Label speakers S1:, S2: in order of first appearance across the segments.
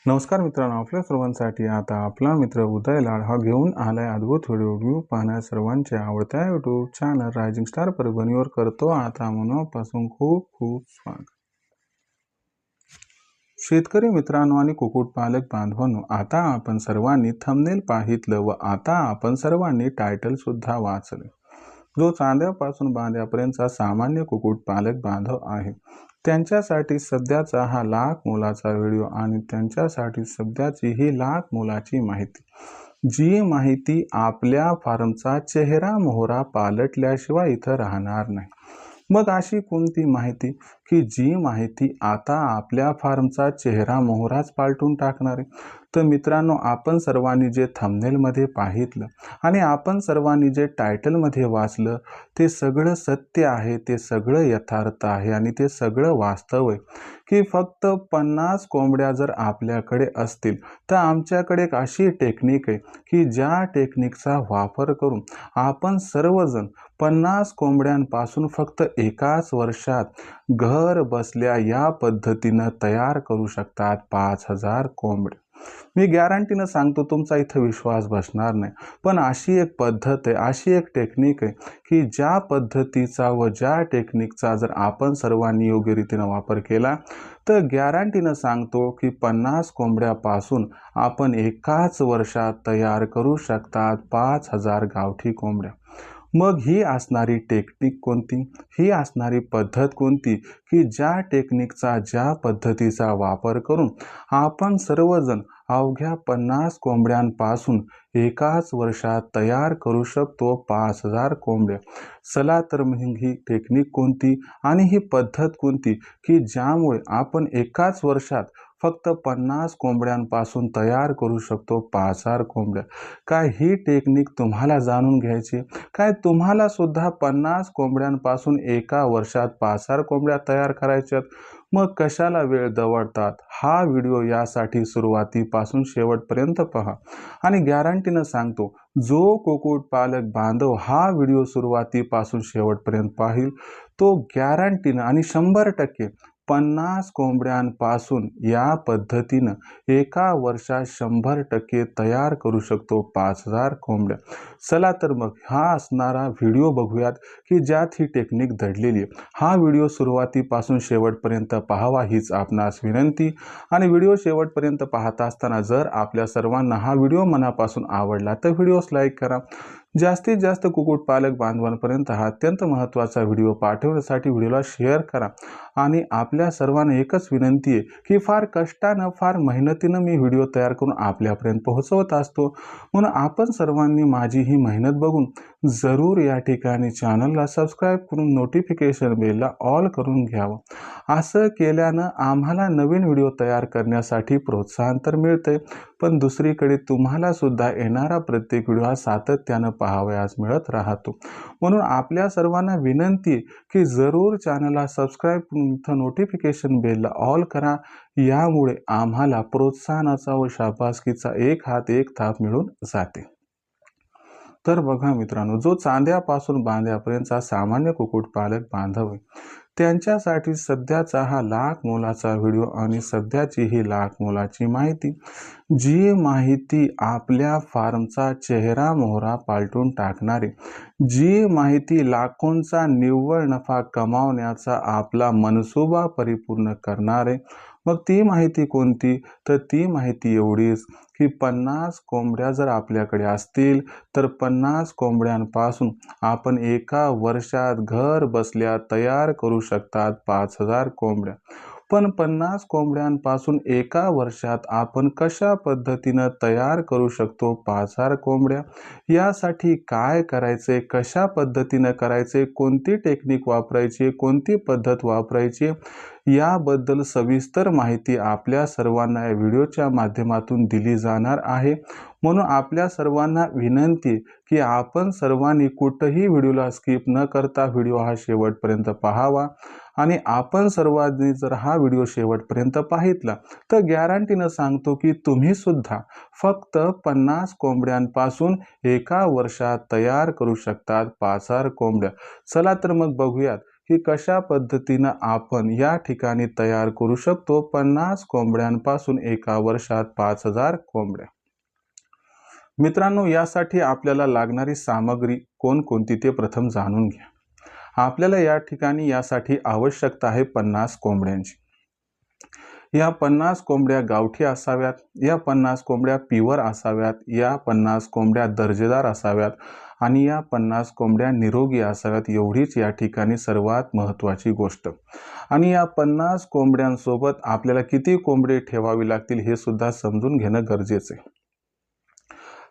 S1: नमस्कार मित्रांनो, आपल्या सर्वांसाठी आता आपला मित्र उदय लाड हा घेऊन आलाय अद्भुत व्हिडिओ पाहण्या सर्वांच्या आवडत्या यूट्यूब चॅनल रायझिंग स्टार परभणीवर करतो आता मनापासून खूप खूप स्वागत. शेतकरी मित्रांनो आणि कुक्कुटपालक बांधवांनो, आता आपण सर्वांनी थंबनेल पाहितलं व आता आपण सर्वांनी टायटल सुद्धा वाचले. जो चांद्यापासून बांध्यापर्यंतचा सामान्य कुक्कुटपालक बांधव आहे त्यांच्यासाठी सध्याचा हा लाख मोलाचा व्हिडिओ आणि त्यांच्यासाठी सध्याची ही लाख मोलाची माहिती, जी माहिती आपल्या फार्मचा चेहरा मोहरा पालटल्याशिवाय इथं राहणार नाही. मग अशी कोणती माहिती की जी माहिती आता आपल्या फार्मचा चेहरा मोहराच पालटून टाकणार आहे? तर मित्रांनो, आपण सर्वांनी जे थंबनेलमध्ये पाहितलं आणि आपण सर्वांनी जे टायटलमध्ये वाचलं ते सगळं सत्य आहे, ते सगळं यथार्थ आहे आणि ते सगळं वास्तव आहे की फक्त 50 कोंबड्या जर आपल्याकडे असतील तर आमच्याकडे एक अशी टेक्निक आहे की ज्या टेक्निकचा वापर करून आपण सर्वजण 50 कोंबड्यांपासून फक्त एकाच वर्षात घर बसल्या या पद्धतीनं तयार करू शकतात 5000 कोंबड्या. मी गॅरंटीनं सांगतो, तुमचा इथं विश्वास बसणार नाही, पण अशी एक पद्धत आहे, अशी एक टेक्निक आहे की ज्या पद्धतीचा व ज्या टेक्निकचा जर आपण सर्वांनी योग्य रीतीनं वापर केला तर गॅरंटीनं सांगतो की 50 कोंबड्यापासून आपण एकाच वर्षात तयार करू शकतात 5000 गावठी कोंबड्या. मग ही असणारी टेक्निक कोणती, ही असणारी पद्धत कोणती की ज्या टेक्निकचा, ज्या पद्धतीचा वापर करून आपण सर्वजण अवघ्या 50 कोंबड्यांपासून एकाच वर्षात तयार करू शकतो 5000 कोंबड्या. चला तर मग ही टेक्निक कोणती आणि ही पद्धत कोणती की ज्यामुळे आपण एकाच वर्षात फक्त 50 कोंबड्यांपासून तयार करू शकतो 5000 कोंबड्या. काय ही टेक्निक तुम्हाला जाणून घ्यायची? काय तुम्हाला सुद्धा 50 कोंबड्यांपासून एका वर्षात 5000 कोंबड्या तयार करायच्यात? मग कशाला वेळ दवडतात? हा व्हिडिओ यासाठी सुरुवातीपासून शेवटपर्यंत पहा आणि गॅरंटीनं सांगतो, जो कुक्कुटपालक बांधव हा व्हिडिओ सुरुवातीपासून शेवटपर्यंत पाहिल तो गॅरंटीनं आणि 100% 50 कोंबड्यांपासून या पद्धतीनं एका वर्षात 100% तयार करू शकतो 5000 कोंबड्या. चला तर मग हा असणारा व्हिडिओ बघूयात की ज्यात ही टेक्निक दडलेली आहे. हा व्हिडिओ सुरुवातीपासून शेवटपर्यंत पाहावा हीच आपणास विनंती. आणि व्हिडिओ शेवटपर्यंत पाहत असताना जर आपल्या सर्वांना हा व्हिडिओ मनापासून आवडला तर व्हिडिओस लाईक करा. जास्तीत जास्त कुक्कुटपालक बांधवांपर्यंत हा अत्यंत महत्त्वाचा व्हिडिओ पाठवण्यासाठी व्हिडिओला शेअर करा. आणि आपल्या सर्वांना एकच विनंती आहे की फार कष्टानं, फार मेहनतीनं मी व्हिडिओ तयार करून आपल्यापर्यंत पोहोचवत असतो, म्हणून आपण सर्वांनी माझी ही मेहनत बघून जरूर या ठिकाणी चॅनलला सबस्क्राईब करून नोटिफिकेशन बेलला ऑल करून घ्यावं. असं केल्यानं आम्हाला नवीन व्हिडिओ तयार करण्यासाठी प्रोत्साहन तर मिळते, पण दुसरीकडे तुम्हाला सुद्धा येणारा प्रत्येक व्हिडिओ हा सातत्यानं पाहावयास मिळत राहतो. म्हणून आपल्या सर्वांना विनंती आहे की जरूर चॅनलला सबस्क्राईब करून इथं नोटिफिकेशन बेलला ऑल करा. यामुळे आम्हाला प्रोत्साहनाचा व शाबासकीचा एक हात एक थाप मिळून जाते. तर बघा मित्रांनो, जो चांद्यापासून बांध्यापर्यंतचा सामान्य कुक्कुटपालक बांधव आहे त्यांच्यासाठी सध्याचा हा लाख मोलाचा व्हिडिओ आणि सध्याची ही लाख मोलाची माहिती, जी माहिती आपल्या फार्मचा चेहरा मोहरा पालटून टाकणारी, जी माहिती लाखोंचा निव्वळ नफा कमावण्याचा आपला मनसुबा परिपूर्ण करणारे. मग ती माहिती कोणती? तर ती माहिती एवढीच की 50 कोंबड्या जर आपल्याकडे असतील तर 50 कोंबड्यांपासून आपण एका वर्षात घर बसल्या तयार करू शकतात 5000 कोंबड्या. पण 50 कोंबड्यांपासून एका वर्षात आपण कशा पद्धतीनं तयार करू शकतो 5000 कोंबड्या? यासाठी काय करायचे, कशा पद्धतीनं करायचे, कोणती टेक्निक वापरायची, कोणती पद्धत वापरायची, याबद्दल सविस्तर माहिती आपल्या सर्वांना या व्हिडिओच्या माध्यमातून दिली जाणार आहे. म्हणून आपल्या सर्वांना विनंती की आपण सर्वांनी कुठंही व्हिडिओला स्किप न करता व्हिडिओ हा शेवटपर्यंत पाहावा. आणि आपण सर्वांनी जर हा व्हिडिओ शेवटपर्यंत पाहितला तर गॅरंटीनं सांगतो की तुम्ही सुद्धा फक्त 50 कोंबड्यांपासून एका वर्षात तयार करू शकतात 5000 कोंबड्या. चला तर मग बघूयात की कशा पद्धतीनं आपण या ठिकाणी तयार करू शकतो 50 कोंबड्यांपासून एका वर्षात 5000 कोंबड्या. मित्रांनो, यासाठी आपल्याला लागणारी सामग्री कोणकोणती ते प्रथम जाणून घ्या. आपल्याला या ठिकाणी यासाठी आवश्यकता आहे 50 कोंबड्यांची. या 50 कोंबड्या गावठी असाव्यात, या 50 कोंबड्या प्युअर असाव्यात, या 50 कोंबड्या दर्जेदार असाव्यात आणि या 50 कोंबड्या निरोगी असाव्यात. एवढीच या ठिकाणी सर्वात महत्त्वाची गोष्ट. आणि या 50 कोंबड्यांसोबत आपल्याला किती कोंबडे ठेवावी लागतील हे सुद्धा समजून घेणं गरजेचं आहे.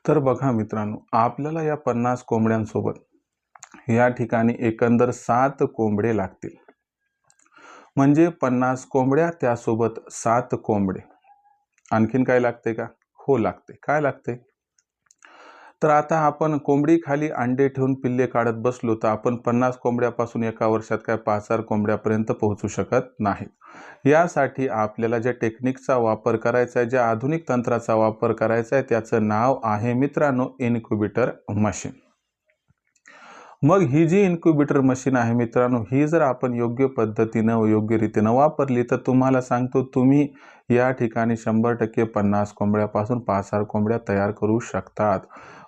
S1: तर बघा मित्रांनो, आपल्याला या 50 कोंबड्यांसोबत या ठिकाणी एकंदर 7 कोंबडे लागतील. म्हणजे 50 कोंबड्या त्यासोबत 7 कोंबडे. आणखीन काय लागते का? हो लागते. काय लागते? तर आता आपण कोंबडी खाली अंडे ठेवून पिल्ले काढत बसलो तर आपण 50 कोंबड्यापासून एका वर्षात काय 5000 कोंबड्यापर्यंत पोहोचू शकत नाही. यासाठी आपल्याला ज्या टेक्निकचा वापर करायचा आहे, ज्या आधुनिक तंत्राचा वापर करायचा आहे, त्याचं नाव आहे मित्रांनो इन्क्युबेटर मशीन. मग ही जी इन्क्युबेटर मशीन आहे मित्रांनो, ही जर आपण योग्य पद्धतीनं व योग्य रीतीनं वापरली तर तुम्हाला सांगतो तुम्ही या ठिकाणी 100% 50 कोंबड्यापासून 5000 कोंबड्या तयार करू शकतात.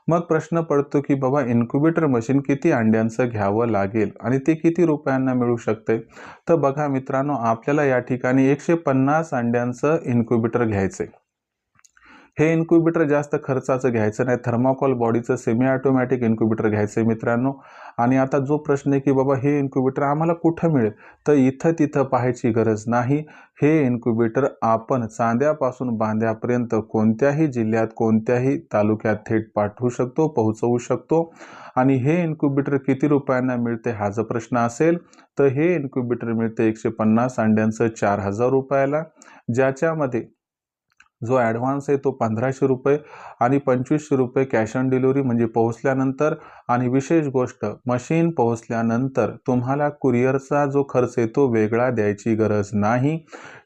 S1: मग प्रश्न पडतो की बाबा इन्क्युबेटर मशीन किती अंड्यांचं घ्यावं लागेल आणि ते किती रुपयांना मिळू शकते? तर बघा मित्रांनो, आपल्याला या ठिकाणी 150 अंड्यांचं इन्क्युबेटर घ्यायचं आहे. हे इन्क्युबेटर जास्त खर्चाचं घ्यायचं नाही. थर्माकोल बॉडीचं सेमी ऑटोमॅटिक इन्क्युबेटर घ्यायचं आहे मित्रांनो. आणि आता जो प्रश्न आहे की बाबा हे इन्क्युबेटर आम्हाला कुठं मिळेल? तर इथं तिथं पाहायची गरज नाही. हे इन्क्युबेटर आपण चांद्यापासून बांद्यापर्यंत कोणत्याही जिल्ह्यात, कोणत्याही तालुक्यात थेट पाठवू शकतो, पोहोचवू शकतो. आणि हे इन्क्युबेटर किती रुपयांना मिळते हा जर प्रश्न असेल तर हे इन्क्युबेटर मिळते 150 अंड्यांचं 4000 रुपयाला, ज्याच्यामध्ये जो ॲडव्हान्स आहे तो 1500 रुपये आणि 2500 रुपये कॅश ऑन डिलिव्हरी म्हणजे पोहोचल्यानंतर. आणि विशेष गोष्ट, मशीन पोहोचल्यानंतर तुम्हाला कुरिअरचा जो खर्च आहे तो वेगळा द्यायची गरज नाही.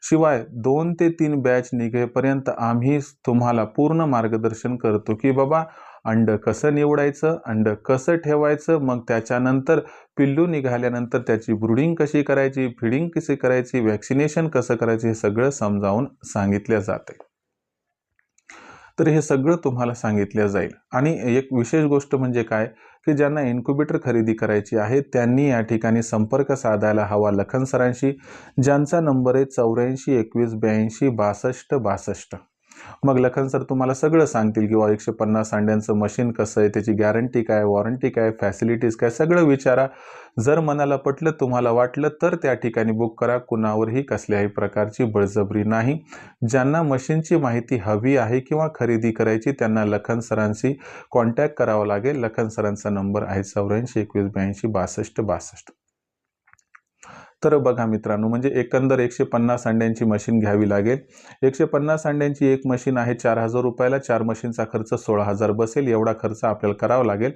S1: शिवाय 2 ते 3 बॅच निघेपर्यंत आम्ही तुम्हाला पूर्ण मार्गदर्शन करतो की बाबा अंडं कसं निवडायचं, अंडं कसं ठेवायचं, मग त्याच्यानंतर पिल्लू निघाल्यानंतर त्याची ब्रूडिंग कशी करायची, फीडिंग कशी करायची, वॅक्सिनेशन कसं करायचं हे सगळं समजावून सांगितलं जाते. तर हे सगळं तुम्हाला सांगितलं जाईल. आणि एक विशेष गोष्ट म्हणजे काय की ज्यांना इन्क्युबेटर खरेदी करायची आहे त्यांनी या ठिकाणी संपर्क साधायला हवा लखन सरांशी, ज्यांचा नंबर आहे 84 21 82 62 62. मग लखन सर तुम्हाला सगळं सांगतील किंवा 150 अंड्यांचं मशीन कसं आहे, त्याची गॅरंटी काय, वॉरंटी काय, फॅसिलिटीज काय, सगळं विचारा. जर मनाला पटलं, तुम्हाला वाटलं तर त्या ठिकाणी बुक करा. कुणावरही कसल्याही प्रकारची बळजबरी नाही. ज्यांना मशीनची माहिती हवी आहे किंवा खरेदी करायची त्यांना लखन सरांशी कॉन्टॅक्ट करावा लागेल. लखन सरांचा नंबर आहे 84 21 82 62 62. तर बघा मित्रांनो, म्हणजे एकंदर 150 अंड्यांची मशीन घ्यावी लागेल. 150 अंड्यांची एक मशीन आहे 4000 रुपयाला. 4 मशीनचा खर्च 16000 बसेल. एवढा खर्च आपल्याला करावा लागेल.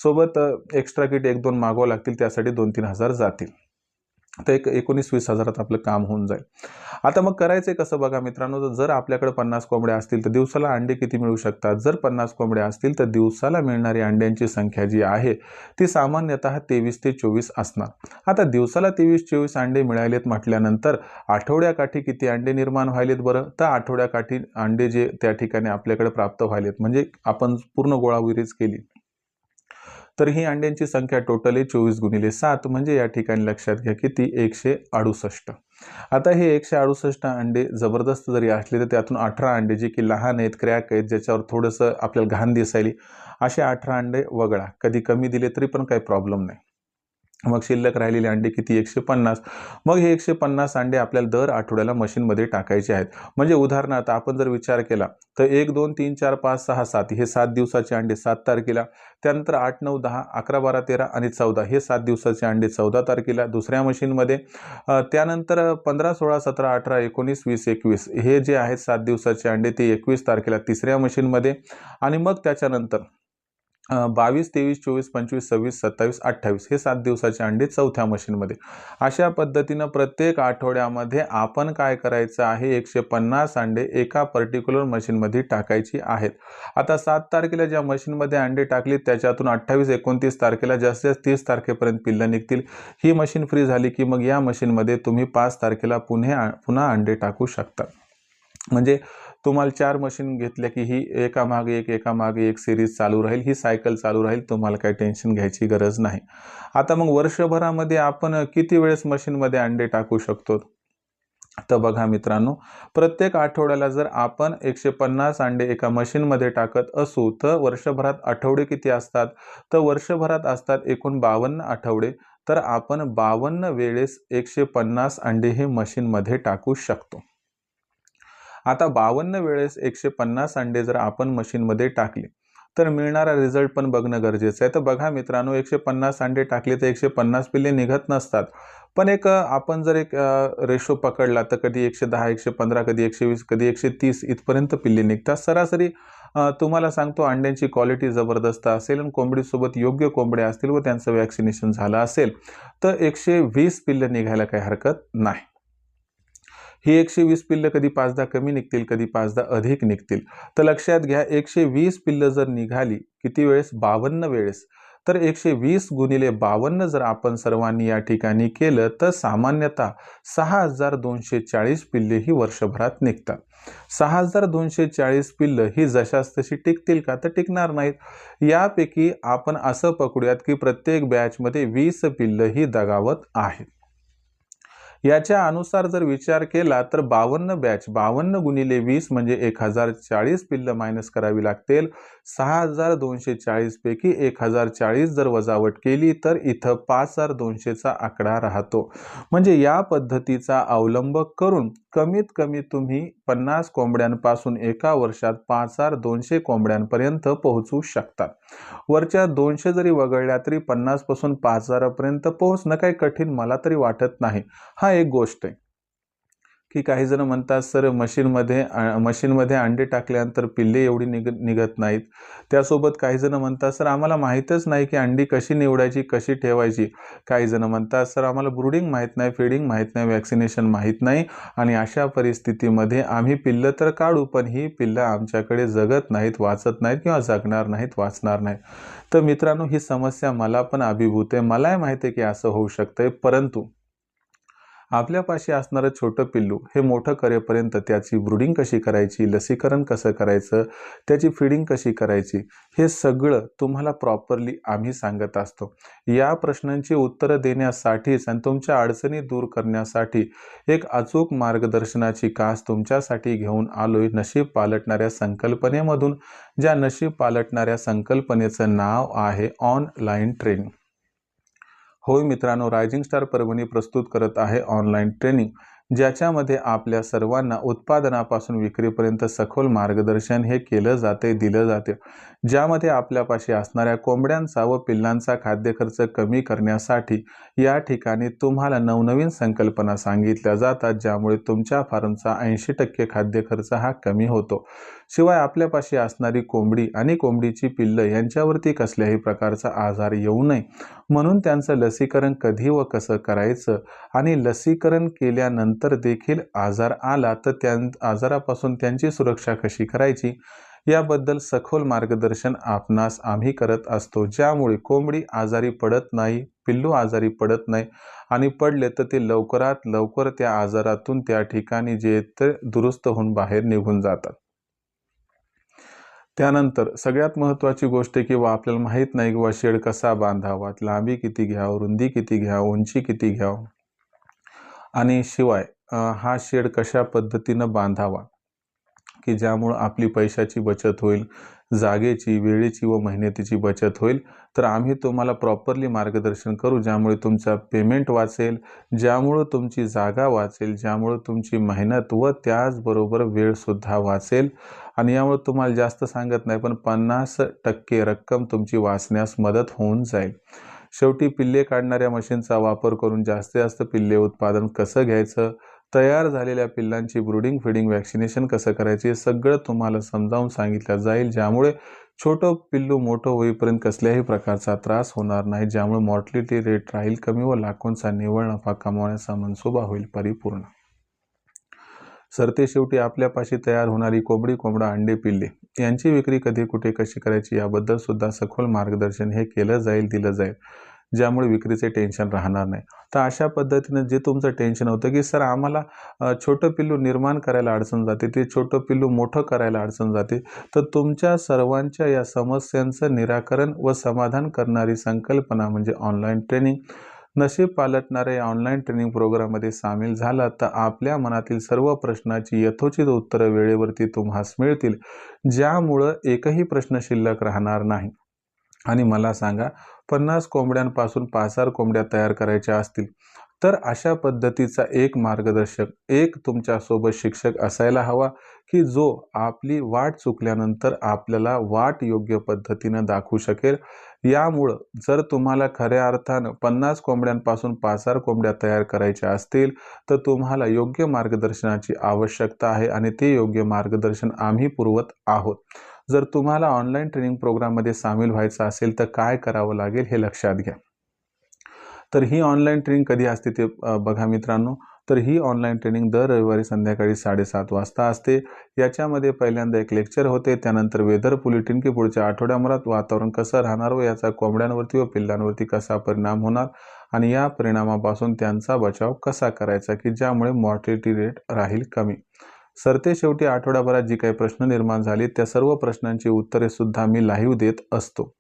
S1: सोबत एक्स्ट्रा किट 1-2 मागवावं लागतील, त्यासाठी 2-3 हजार जातील. तर 19-20 हजारात आपलं काम होऊन जाईल. आता मग करायचं कसं बघा मित्रांनो, जर आपल्याकडे 50 कोंबड्या असतील तर दिवसाला अंडे किती मिळू शकतात? जर 50 कोंबड्या असतील तर दिवसाला मिळणारी अंड्यांची संख्या जी आहे ती सामान्यतः 23 ते 24 असणार. आता दिवसाला 23-24 अंडे मिळालेत म्हटल्यानंतर आठवड्याकाठी किती अंडे निर्माण व्हायलेत बरं? तर आठवड्याकाठी अंडे जे त्या ठिकाणी आपल्याकडे प्राप्त व्हायलेत, म्हणजे आपण पूर्ण गोळाबेरीज केली तर ही अंड्यांची संख्या टोटल आहे 24 × 7, म्हणजे या ठिकाणी लक्षात घ्या किती 168. आता हे 168 अंडे जबरदस्त जरी असले तर त्यातून 18 अंडे जे की लहान आहेत, क्रॅक आहेत, ज्याच्यावर थोडंसं आपल्याला घाण दिसायली, असे 18 अंडे वगळा. कधी कमी दिले तरी पण काही प्रॉब्लेम नाही. मग शिल्लक राहिलेले अंडे किती 150. मग हे 150 अंडे आपल्याला दर आठवड्याला मशीनमध्ये टाकायचे आहेत. म्हणजे उदाहरणार्थ आपण जर विचार केला तर 1 2 3 4 5 6 7 हे 7 दिवसाचे अंडे 7 तारखेला, त्यानंतर 8 9 10 11 12 13 आणि 14 हे 7 दिवसाचे अंडे 14 तारखेला दुसऱ्या मशीनमध्ये. त्यानंतर 15 16 17 18 19 20 21 हे जे आहेत 7 दिवसाचे अंडे ते 21 तारखेला तिसऱ्या मशीनमध्ये. आणि मग त्याच्यानंतर 22, 23, 24, 25, 26, 27, 28 हे 7 दिवसाचे अंडे चौथ्या मशीनमध्ये. अशा पद्धतीनं प्रत्येक आठवड्यामध्ये आपण काय करायचं आहे, 150 अंडे एका पर्टिक्युलर मशीनमध्ये टाकायची आहेत. आता 7 तारखेला ज्या मशीनमध्ये अंडे टाकली त्याच्यातून 28, 29 तारखेला जास्तीत जास्त 30 तारखेपर्यंत पिल्लं निघतील. ही मशीन फ्री झाली की मग या मशीनमध्ये तुम्ही 5 तारखेला पुन्हा अंडे टाकू शकता. म्हणजे तुम्हाला 4 मशीन घेतल्या की ही एकामागे एक सिरीज चालू राहील, ही सायकल चालू राहील. तुम्हाला काही टेन्शन घ्यायची गरज नाही. आता मग वर्षभरामध्ये आपण किती वेळेस मशीनमध्ये अंडे टाकू शकतो? तर बघा मित्रांनो, प्रत्येक आठवड्याला जर आपण 150 अंडे एका मशीनमध्ये टाकत असू तर वर्षभरात आठवडे किती असतात? तर वर्षभरात असतात एकूण 52 आठवडे. तर आपण 52 वेळेस 150 अंडे हे मशीनमध्ये टाकू शकतो. आता 52 वेळेस 150 अंडे जर आपण मशीनमध्ये टाकले तर मिळणारा रिझल्ट पण बघणं गरजेचं आहे. तर बघा मित्रांनो, 150 अंडे टाकले तर 150 पिल्ले निघत नसतात. पण आपण जर एक रेशो पकडला तर कधी 110, 115, कधी 120, कधी 130 इथपर्यंत पिल्ले निघतात. सरासरी तुम्हाला सांगतो अंड्यांची क्वालिटी जबरदस्त असेल आणि कोंबडीसोबत योग्य कोंबड्या असतील व त्यांचं वॅक्सिनेशन झालं असेल तर 120 पिल्ले निघायला काही हरकत नाही. ही 120 पिल्लं कधी 5दा कमी निघतील, कधी 5दा अधिक निघतील. तर लक्षात घ्या, 120 पिल्लं जर निघाली किती वेळेस? 52 वेळेस. तर 120 गुणिले 52 जर आपण सर्वांनी या ठिकाणी केलं तर सामान्यतः 6240 पिल्ले ही वर्षभरात निघतात. 6240 पिल्लं ही जशास तशी टिकतील का? तर टिकणार नाहीत. यापैकी आपण असं पकडूयात की प्रत्येक बॅचमध्ये 20 पिल्लं ही दगावत आहेत. याच्या अनुसार जर विचार केला तर 52 गुणिले 20 म्हणजे 1040 पिल्लं मायनस करावी लागतील. 6240 पैकी 1040 जर वजावट केली तर इथं 5200चा आकडा राहतो. म्हणजे या पद्धतीचा अवलंब करून कमीत कमी तुम्ही 50 कोंबड्यांपासून एका वर्षात 5200 कोंबड्यांपर्यंत पोहोचू शकतात. वरच्या 200 जरी वगळल्या तरी 50 पासून 5000 पर्यंत पोहोचणं काही कठीण मला तरी वाटत नाही. हा एक गोष्ट आहे की काही जण म्हणतात सर मशीनमध्ये अंडे टाकल्यानंतर पिल्ले एवढी निघत नाहीत. त्यासोबत काही जण म्हणतात सर आम्हाला माहीतच नाही की अंडी कशी निवडायची, कशी ठेवायची. काही जण म्हणतात सर आम्हाला ब्रूडिंग माहीत नाही, फीडिंग माहीत नाही, वॅक्सिनेशन माहीत नाही आणि अशा परिस्थितीमध्ये आम्ही पिल्लं तर काढू पण ही पिल्लं आमच्याकडे जगत नाहीत, वाचत नाहीत किंवा जगणार नाहीत, वाचणार नाहीत. तर मित्रांनो, ही समस्या मला पण अभिभूत आहे. मलाही माहिती आहे की असं होऊ शकतंय, परंतु आपल्यापाशी असणारं छोटं पिल्लू हे मोठं करेपर्यंत त्याची ब्रूडिंग कशी करायची, लसीकरण कसं करायचं, त्याची फीडिंग कशी करायची, हे सगळं तुम्हाला प्रॉपरली आम्ही सांगत असतो. या प्रश्नांची उत्तरं देण्यासाठीच आणि तुमच्या अडचणी दूर करण्यासाठी एक अचूक मार्गदर्शनाची कास तुमच्यासाठी घेऊन आलोय नशीब पालटणाऱ्या संकल्पनेमधून. ज्या नशीब पालटणाऱ्या संकल्पनेचं नाव आहे ऑनलाईन ट्रेनिंग. होय मित्रांनो, रायझिंग स्टार परभणी प्रस्तुत करत आहे ऑनलाईन ट्रेनिंग, ज्याच्यामध्ये आपल्या सर्वांना उत्पादनापासून विक्रीपर्यंत सखोल मार्गदर्शन हे केलं जाते, दिलं जाते. ज्यामध्ये आपल्यापाशी असणाऱ्या कोंबड्यांचा व पिल्लांचा खाद्य खर्च कमी करण्यासाठी या ठिकाणी तुम्हाला नवनवीन संकल्पना सांगितल्या जातात, ज्यामुळे तुमच्या फार्मचा 80% खाद्य खर्च हा कमी होतो. शिवाय आपल्यापाशी असणारी कोंबडी आणि कोंबडीची पिल्लं यांच्यावरती कसल्याही प्रकारचा आजार येऊ नये म्हणून त्यांचं लसीकरण कधी व कसं करायचं आणि लसीकरण केल्यानंतर देखील आजार आला तर त्या आजारापासून त्यांची सुरक्षा कशी करायची याबद्दल सखोल मार्गदर्शन आपणास आम्ही करत असतो. ज्यामुळे कोंबडी आजारी पडत नाही, पिल्लू आजारी पडत नाही आणि पडले तर ते लवकरात लवकर त्या आजारातून त्या ठिकाणी जे ते दुरुस्त होऊन बाहेर निघून जातात. त्यानंतर सगळ्यात महत्त्वाची गोष्ट किंवा आपल्याला माहीत नाही किंवा शेड कसा बांधावा, लांबी किती घ्यावं, रुंदी किती घ्यावं, उंची किती घ्यावं आणि शिवाय हा शेड कशा पद्धतीनं बांधावा की ज्यामुळं आपली पैशाची बचत होईल, जागेची, वेळेची व मेहनतीची बचत होईल. तर आम्ही तुम्हाला प्रॉपरली मार्गदर्शन करू, ज्यामुळे तुमचा पेमेंट वाचेल, ज्यामुळं तुमची जागा वाचेल, ज्यामुळं तुमची मेहनत व त्याचबरोबर वेळसुद्धा वाचेल आणि यामुळे तुम्हाला जास्त सांगत नाही पण 50% रक्कम तुमची वाचण्यास मदत होऊन जाईल. शेवटी पिल्ले काढणाऱ्या मशीनचा वापर करून जास्तीत जास्त पिल्ले उत्पादन कसं घ्यायचं तयार झालेल्या पिल्लांची ब्रूडिंग फीडिंग वॅक्सिनेशन कसं करायचे हे सगळं तुम्हाला समजावून सांगितलं जाईल, ज्यामुळे छोटं पिल्लू मोठं होईपर्यंत कसल्याही प्रकारचा त्रास होणार नाही, ज्यामुळे मॉर्टॅलिटी रेट राहील कमी व लाखोंचा निव्वळ नफा कमावण्याचा मनसुबा होईल परिपूर्ण. सरतेशेवटी आपल्यापाशी तयार होणारी कोंबडी, कोंबडा, अंडे, पिल्ले यांची विक्री कधी, कुठे, कशी करायची याबद्दल सुद्धा सखोल मार्गदर्शन हे केलं जाईल, दिलं जाईल, ज्यामुळे विक्रीचे टेन्शन राहणार नाही. तर अशा पद्धतीनं जे तुमचं टेन्शन होतं की सर आम्हाला छोटं पिल्लू निर्माण करायला अडचण जाते, ते छोटं पिल्लू मोठं करायला अडचण जाते, तर तुमच्या सर्वांच्या या समस्यांचं निराकरण व समाधान करणारी संकल्पना म्हणजे ऑनलाईन ट्रेनिंग. नशीब पालटणाऱ्या या ऑनलाईन ट्रेनिंग प्रोग्राममध्ये सामील झालात तर आपल्या मनातील सर्व प्रश्नाची यथोचित उत्तरं वेळेवरती तुम्हास मिळतील, ज्यामुळं एकही प्रश्न शिल्लक राहणार नाही. आणि मला सांगा, 50 कोंबड्यांपासून 5,000 कोंबड्या तयार करायच्या असतील तर अशा पद्धतीचा एक मार्गदर्शक, एक तुमच्यासोबत शिक्षक असायला हवा की जो आपली वाट चुकल्यानंतर आपल्याला वाट योग्य पद्धतीनं दाखवू शकेल. यामुळं जर तुम्हाला खऱ्या अर्थानं 50 कोंबड्यांपासून 5,000 कोंबड्या तयार करायच्या असतील तर तुम्हाला योग्य मार्गदर्शनाची आवश्यकता आहे आणि ते योग्य मार्गदर्शन आम्ही पुरवत आहोत. जर तुम्हाला ऑनलाईन ट्रेनिंग प्रोग्राममध्ये सामील व्हायचं असेल तर काय करावं लागेल हे लक्षात घ्या. तर ही ऑनलाईन ट्रेनिंग कधी असते ते बघा मित्रांनो. तर ही ऑनलाईन ट्रेनिंग दर रविवारी संध्याकाळी 7:30 वाजता असते. याच्यामध्ये पहिल्यांदा एक लेक्चर होते, त्यानंतर वेदर बुलेटिन की पुढच्या आठवड्याभरात वातावरण कसं राहणार व याचा कोंबड्यांवरती व पिल्लांवरती कसा परिणाम होणार आणि या परिणामापासून त्यांचा बचाव कसा करायचा की ज्यामुळे मॉर्टॅलिटी रेट राहील कमी. सरतेशेवटी आठवड्याभरात जी काही प्रश्न निर्माण झाले त्या सर्व प्रश्नांची उत्तरे सुद्धा मी लाईव्ह देत असतो.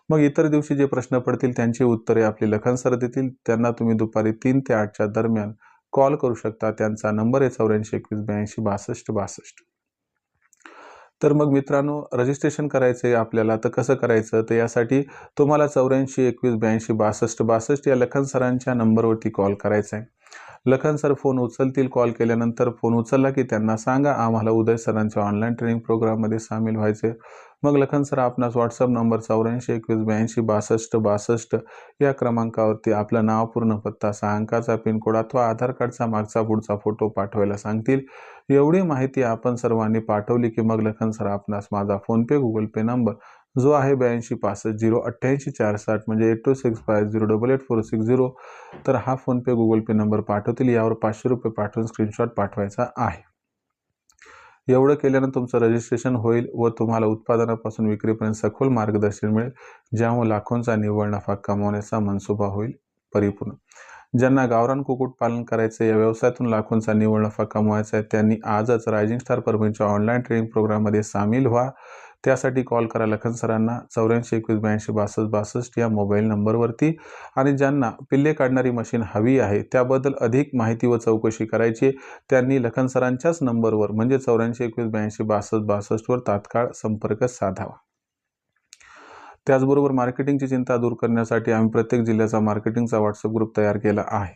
S1: मग इतर दिवशी जे प्रश्न पडतील त्यांची उत्तरे आपले लखन सर देतील. त्यांना तुम्ही दुपारी 3 ते 8च्या दरम्यान कॉल करू शकता. त्यांचा नंबर आहे 84 21 82 62 62. तर मग मित्रांनो, रजिस्ट्रेशन करायचं आहे आपल्याला तर कसं करायचं, तर यासाठी तुम्हाला 84 21 82 62 62 या लखन सरांच्या नंबरवरती कॉल करायचा आहे. लखन सर फोन उचलतील. कॉल केल्यानंतर फोन उचलला की त्यांना सांगा आम्हाला उदय सरांच्या ऑनलाईन ट्रेनिंग प्रोग्राममध्ये सामील व्हायचे. मग लखन सर आपणास व्हॉट्सअप नंबर 84 21 82 62 62 या क्रमांकावरती आपलं नाव, पूर्ण पत्ता, 6 अंकाचा पिनकोड अथवा आधार कार्डचा मागचा पुढचा फोटो पाठवायला सांगतील. एवढी माहिती आपण सर्वांनी पाठवली की मग लखन सर आपणास माझा फोनपे, गुगल पे नंबर जो आहे 82 65 088 460 म्हणजे 8265088460 तर हा फोनपे, गुगल पे नंबर पाठवतील. यावर 500 रुपये पाठवून स्क्रीनशॉट पाठवायचा आहे. एवढं केल्यानं तुमचं रजिस्ट्रेशन होईल व तुम्हाला उत्पादनापासून विक्रीपर्यंत सखोल मार्गदर्शन मिळेल, ज्यामुळे लाखोंचा निव्वळ नफा कमावण्याचा मनसुबा होईल परिपूर्ण. ज्यांना गावरान कुक्कुटपालन करायचं या व्यवसायातून लाखोंचा निव्वळ नफा कमवायचा आहे त्यांनी आजच रायझिंग स्टार परभणीच्या ऑनलाईन ट्रेनिंग प्रोग्राममध्ये सामील व्हा. त्यासाठी कॉल करा लखन सरांना 84 21 82 62 62 या मोबाईल नंबरवरती. आणि ज्यांना पिल्ले काढणारी मशीन हवी आहे त्याबद्दल अधिक माहिती व चौकशी करायची त्यांनी लखन सरांच्याच नंबरवर म्हणजे 84 21 82 62 62 वर तात्काळ संपर्क साधावा. त्याचबरोबर मार्केटिंगची चिंता दूर करण्यासाठी आम्ही प्रत्येक जिल्ह्याचा मार्केटिंगचा व्हॉट्सअप ग्रुप तयार केला आहे.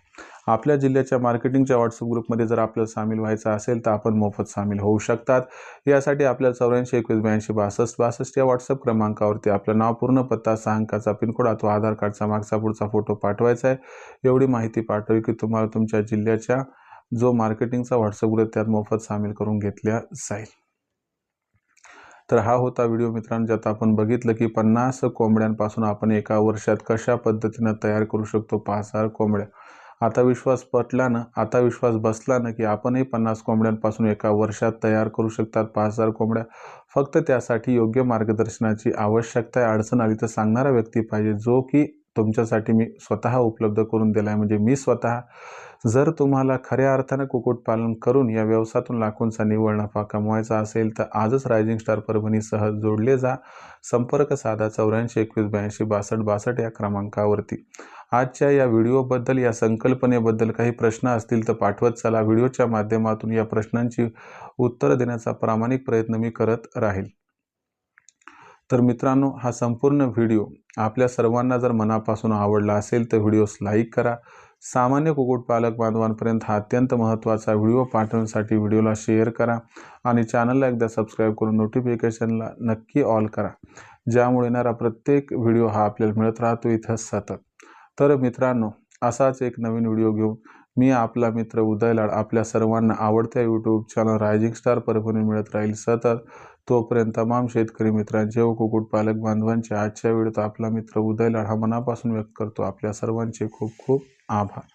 S1: आपल्या जिल्ह्याच्या मार्केटिंगच्या व्हॉट्सअप ग्रुपमध्ये जर आपल्याला सामील व्हायचं असेल तर आपण मोफत सामील होऊ शकतात. यासाठी आपल्याला 84 21 82 62 62 या व्हॉट्सअप क्रमांकावरती आपलं नाव, पूर्ण पत्ता, 6 अंकाचा पिनकोड अथवा आधार कार्डचा मागचा पुढचा फोटो पाठवायचा आहे. एवढी माहिती पाठवली की तुम्हाला तुमच्या जिल्ह्याच्या जो मार्केटिंगचा व्हॉट्सअप ग्रुप त्यात मोफत सामील करून घेतल्या जाईल. तर हा होता व्हिडिओ मित्रांनो, ज्यात आपण बघितलं की 50 कोंबड्यांपासून आपण एका वर्षात कशा पद्धतीनं तयार करू शकतो 5,000 कोंबड्या. आता विश्वास पटला ना, आता विश्वास बसला ना की आपणही 50 कोंबड्यांपासून एका वर्षात तयार करू शकतात 5,000 कोंबड्या. फक्त त्यासाठी योग्य मार्गदर्शनाची आवश्यकता आहे. अडचण आली तर सांगणारा व्यक्ती पाहिजे, जो की तुमच्यासाठी मी स्वतः उपलब्ध करून दिला आहे, म्हणजे मी स्वतः. जर तुम्हाला खऱ्या अर्थानं कुक्कुटपालन करून या व्यवसायातून लाखोंचा निव्वळ नफा कमवायचा असेल तर आजच रायझिंग स्टार परभणीसह जोडले जा. संपर्क साधा 84 21 82 62 62 या क्रमांकावरती. आजच्या या व्हिडिओबद्दल, या संकल्पनेबद्दल काही प्रश्न असतील तर पाठवत चला. व्हिडिओच्या माध्यमातून या प्रश्नांची उत्तरं देण्याचा प्रामाणिक प्रयत्न मी करत राहील. तर मित्रांनो, हा संपूर्ण व्हिडिओ आपल्या सर्वांना जर मनापासून आवडला असेल तर व्हिडिओस लाईक करा. सामान्य कुक्कुटपालक बांधवांपर्यंत हा अत्यंत महत्त्वाचा व्हिडिओ पाठवण्यासाठी व्हिडिओला शेअर करा आणि चॅनलला एकदा सबस्क्राईब करून नोटिफिकेशनला नक्की ऑल करा, ज्यामुळे येणारा प्रत्येक व्हिडिओ हा आपल्याला मिळत राहतो इथं सतत. तर मित्रांनो, असाच एक नवीन व्हिडिओ घेऊन मी आपला मित्र उदय लाड आपल्या सर्वांना आवडत्या YouTube channel rising star Parbhani मिळत राहील सतत. तोपर्यंत तमाम शेतकरी मित्रांचे व कुक्कुटपालक बांधवांचे आजच्या व्हिडिओत आपला मित्र उदय लाड हा मनापासून व्यक्त करतो. आपल्या सर्वांचे खूप खूप आभार.